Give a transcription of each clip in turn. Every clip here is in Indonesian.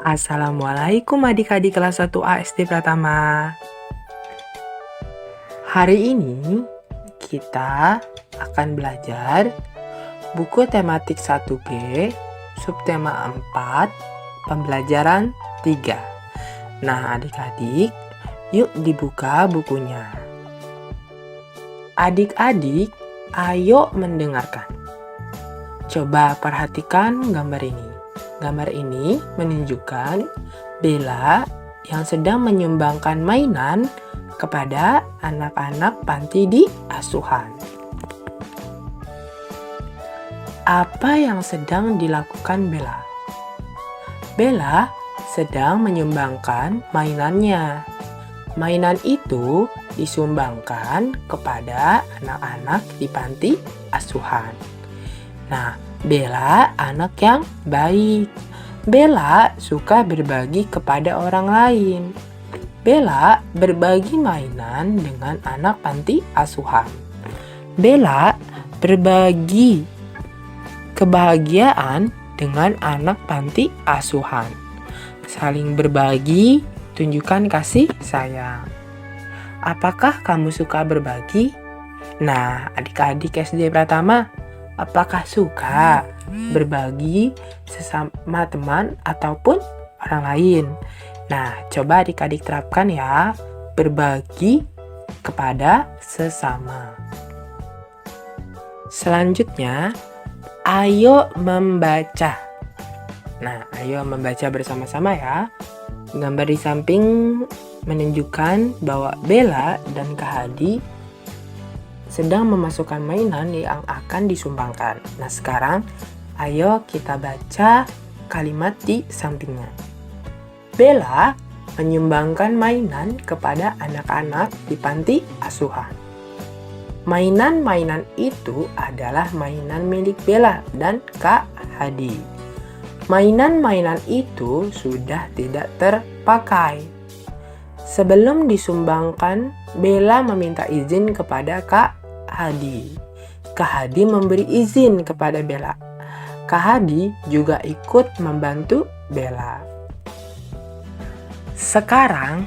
Assalamualaikum adik-adik kelas 1A SD Pratama. Hari ini kita akan belajar buku tematik 1G, subtema 4, pembelajaran 3. Nah adik-adik, yuk dibuka bukunya. Adik-adik, ayo mendengarkan. Coba perhatikan gambar ini. Gambar ini menunjukkan Bella yang sedang menyumbangkan mainan kepada anak-anak panti di asuhan. Apa yang sedang dilakukan Bella? Bella sedang menyumbangkan mainannya. Mainan itu disumbangkan kepada anak-anak di panti asuhan. Nah, Bella anak yang baik. Bella suka berbagi kepada orang lain. Bella berbagi mainan dengan anak panti asuhan. Bella berbagi kebahagiaan dengan anak panti asuhan. Saling berbagi, tunjukkan kasih sayang. Apakah kamu suka berbagi? Nah, adik-adik SD Pratama, apakah suka berbagi sesama teman ataupun orang lain? Nah, coba adik-adik terapkan ya, berbagi kepada sesama. Selanjutnya, ayo membaca. Nah, ayo membaca bersama-sama ya. Gambar di samping menunjukkan bahwa Bella dan Kak Hadi sedang memasukkan mainan yang akan disumbangkan. Nah sekarang ayo kita baca kalimat di sampingnya. Bella menyumbangkan mainan kepada anak-anak di panti asuhan. Mainan-mainan itu adalah mainan milik Bella dan Kak Hadi. Mainan-mainan itu sudah tidak terpakai. Sebelum disumbangkan, Bella meminta izin kepada Kak Hadi. Kak Hadi memberi izin kepada Bella. Kak Hadi juga ikut membantu Bella. Sekarang,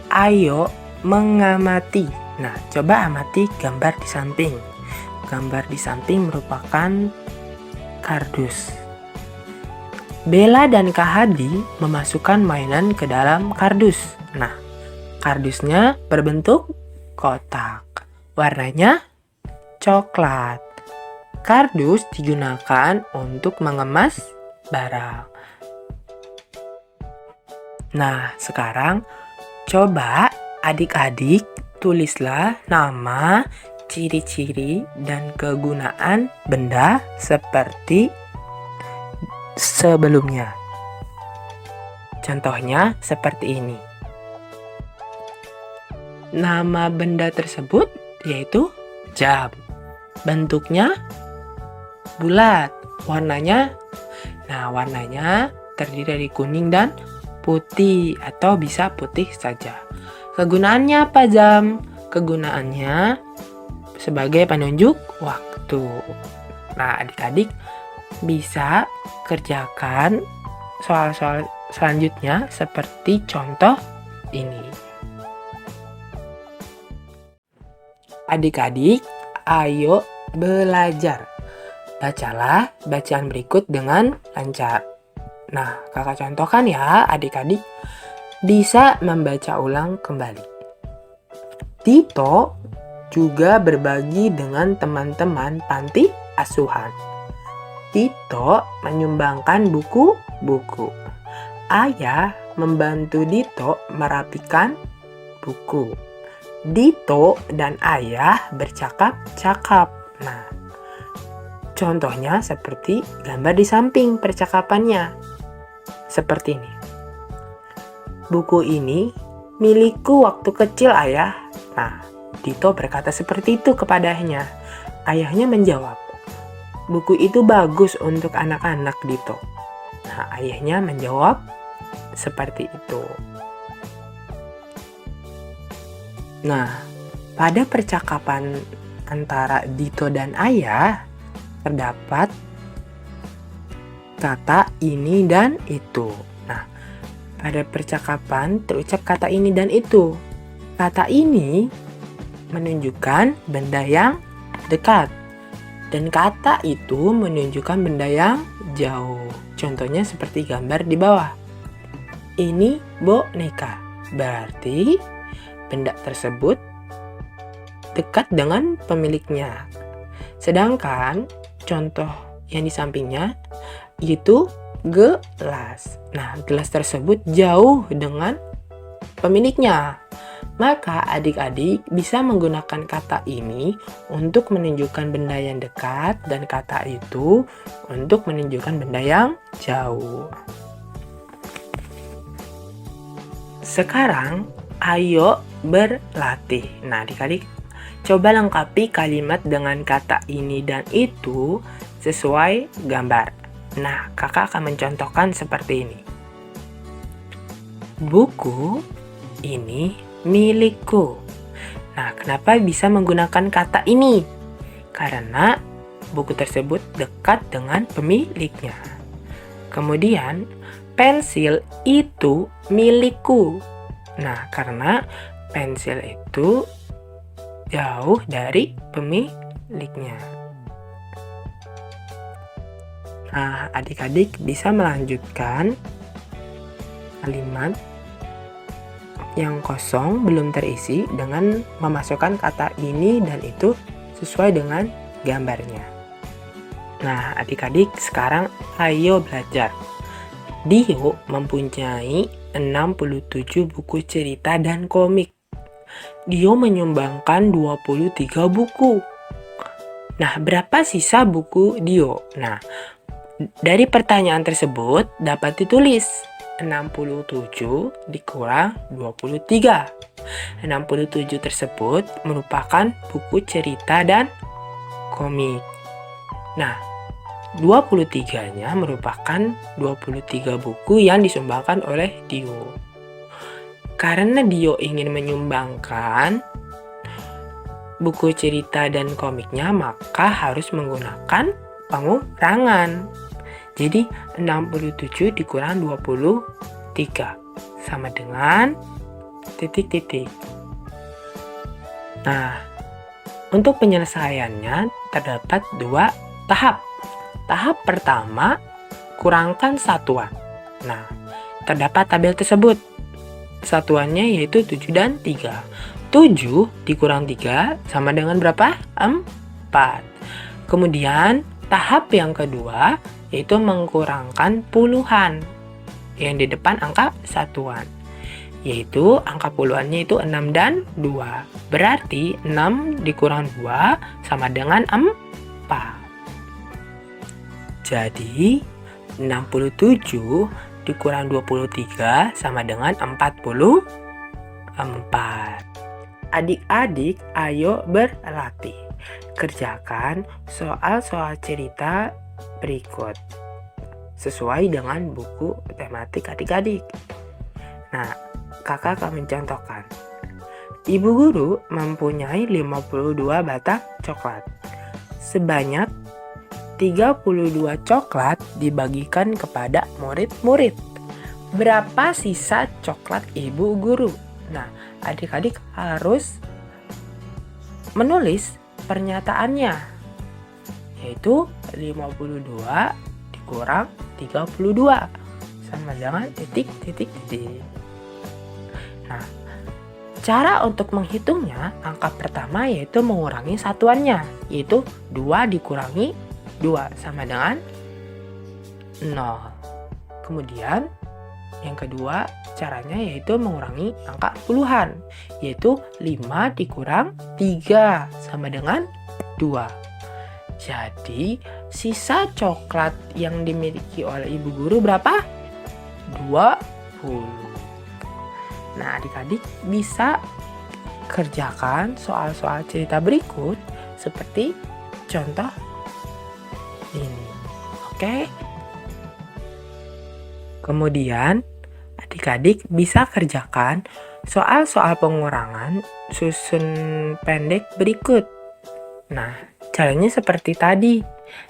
ayo mengamati. Nah, coba amati gambar di samping. Gambar di samping merupakan kardus. Bella dan Kak Hadi memasukkan mainan ke dalam kardus. Nah, kardusnya berbentuk kotak. Warnanya coklat. Kardus digunakan untuk mengemas barang. Nah, sekarang coba adik-adik tulislah nama, ciri-ciri, dan kegunaan benda seperti sebelumnya. Contohnya seperti ini. Nama benda tersebut yaitu jam. Bentuknya bulat. Warnanya terdiri dari kuning dan putih atau bisa putih saja. Kegunaannya apa jam? Kegunaannya sebagai penunjuk waktu. Nah, adik-adik bisa kerjakan soal-soal selanjutnya seperti contoh ini. Adik-adik, ayo belajar. Bacalah bacaan berikut dengan lancar. Nah, kakak contohkan ya, adik-adik bisa membaca ulang kembali. Tito juga berbagi dengan teman-teman panti asuhan. Tito menyumbangkan buku-buku. Ayah membantu Dito merapikan buku. Dito dan ayah bercakap-cakap. Nah, contohnya seperti gambar di samping percakapannya. Seperti ini. Buku ini milikku waktu kecil, ayah. Nah, Dito berkata seperti itu kepada ayahnya. Ayahnya menjawab, buku itu bagus untuk anak-anak, Dito. Nah, ayahnya menjawab seperti itu. Nah, pada percakapan antara Dito dan ayah, terdapat kata ini dan itu. Nah, pada percakapan terucap kata ini dan itu. Kata ini menunjukkan benda yang dekat, dan kata itu menunjukkan benda yang jauh. Contohnya seperti gambar di bawah. Ini boneka, berarti benda tersebut dekat dengan pemiliknya. Sedangkan contoh yang di sampingnya itu gelas. Nah, gelas tersebut jauh dengan pemiliknya. Maka adik-adik bisa menggunakan kata ini untuk menunjukkan benda yang dekat dan kata itu untuk menunjukkan benda yang jauh. Sekarang ayo berlatih. Nah, adik-adik coba lengkapi kalimat dengan kata ini dan itu sesuai gambar. Nah, kakak akan mencontohkan seperti ini. Buku ini milikku. Nah, kenapa bisa menggunakan kata ini? Karena buku tersebut dekat dengan pemiliknya. Kemudian, pensil itu milikku. Nah, karena pensil itu jauh dari pemiliknya. Nah, adik-adik bisa melanjutkan kalimat yang kosong belum terisi dengan memasukkan kata ini dan itu sesuai dengan gambarnya. Nah, adik-adik sekarang ayo belajar. Dio mempunyai 67 buku cerita dan komik. Dio menyumbangkan 23 buku. Nah, berapa sisa buku Dio? Nah, dari pertanyaan tersebut dapat ditulis 67 dikurang 23. 67 tersebut merupakan buku cerita dan komik. Nah, 23-nya merupakan 23 buku yang disumbangkan oleh Dio. Karena Dio ingin menyumbangkan buku cerita dan komiknya, maka harus menggunakan pengurangan. Jadi 67 dikurang 23 sama dengan titik-titik. Nah, untuk penyelesaiannya terdapat 2 tahap. Tahap pertama, kurangkan satuan. Nah, terdapat tabel tersebut. Satuannya yaitu 7 dan 3. 7 dikurang 3 sama dengan berapa? 4. Kemudian, tahap yang kedua yaitu mengkurangkan puluhan yang di depan angka satuan, yaitu angka puluhannya itu 6 dan 2. Berarti 6 dikurang 2 sama dengan 4. Jadi 67 dikurang 23 sama dengan 44. Adik-adik ayo berlatih. Kerjakan soal-soal cerita berikut sesuai dengan buku tematik adik-adik. Nah, kakak akan mencontohkan. Ibu guru mempunyai 52 batang coklat. Sebanyak 32 coklat dibagikan kepada murid-murid. Berapa sisa coklat ibu guru? Nah, adik-adik harus menulis pernyataannya, yaitu 52 dikurang 32 sama dengan titik. Nah, cara untuk menghitungnya, angka pertama yaitu mengurangi satuannya, yaitu 2 dikurangi 2 sama dengan 0. Kemudian yang kedua caranya yaitu mengurangi angka puluhan, yaitu 5 dikurang 3 sama dengan 2. Jadi sisa coklat yang dimiliki oleh ibu guru berapa? 20. Nah, adik-adik bisa kerjakan soal-soal cerita berikut seperti contoh ini. Oke? Kemudian adik-adik bisa kerjakan soal-soal pengurangan susun pendek berikut. Nah, caranya seperti tadi,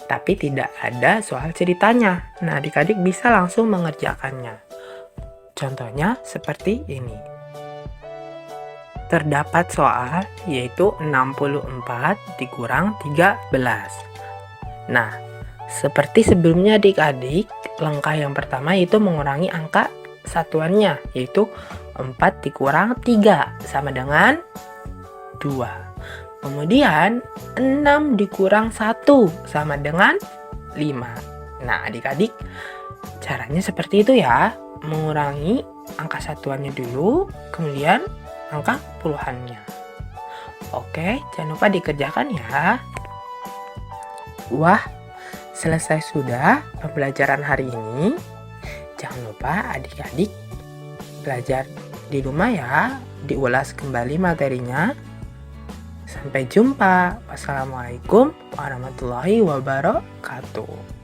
tapi tidak ada soal ceritanya. Nah, adik-adik bisa langsung mengerjakannya. Contohnya seperti ini. Terdapat soal yaitu 64 dikurang 13. Nah, seperti sebelumnya adik-adik, langkah yang pertama itu mengurangi angka satuannya, yaitu 4 dikurang 3 sama dengan 2. Kemudian 6 dikurang 1 sama dengan 5. Nah, adik-adik, caranya seperti itu ya. Mengurangi angka satuannya dulu, kemudian angka puluhannya. Oke, jangan lupa dikerjakan ya. Wah, selesai sudah pembelajaran hari ini. Jangan lupa adik-adik belajar di rumah ya, diulas kembali materinya. Sampai jumpa. Wassalamualaikum warahmatullahi wabarakatuh.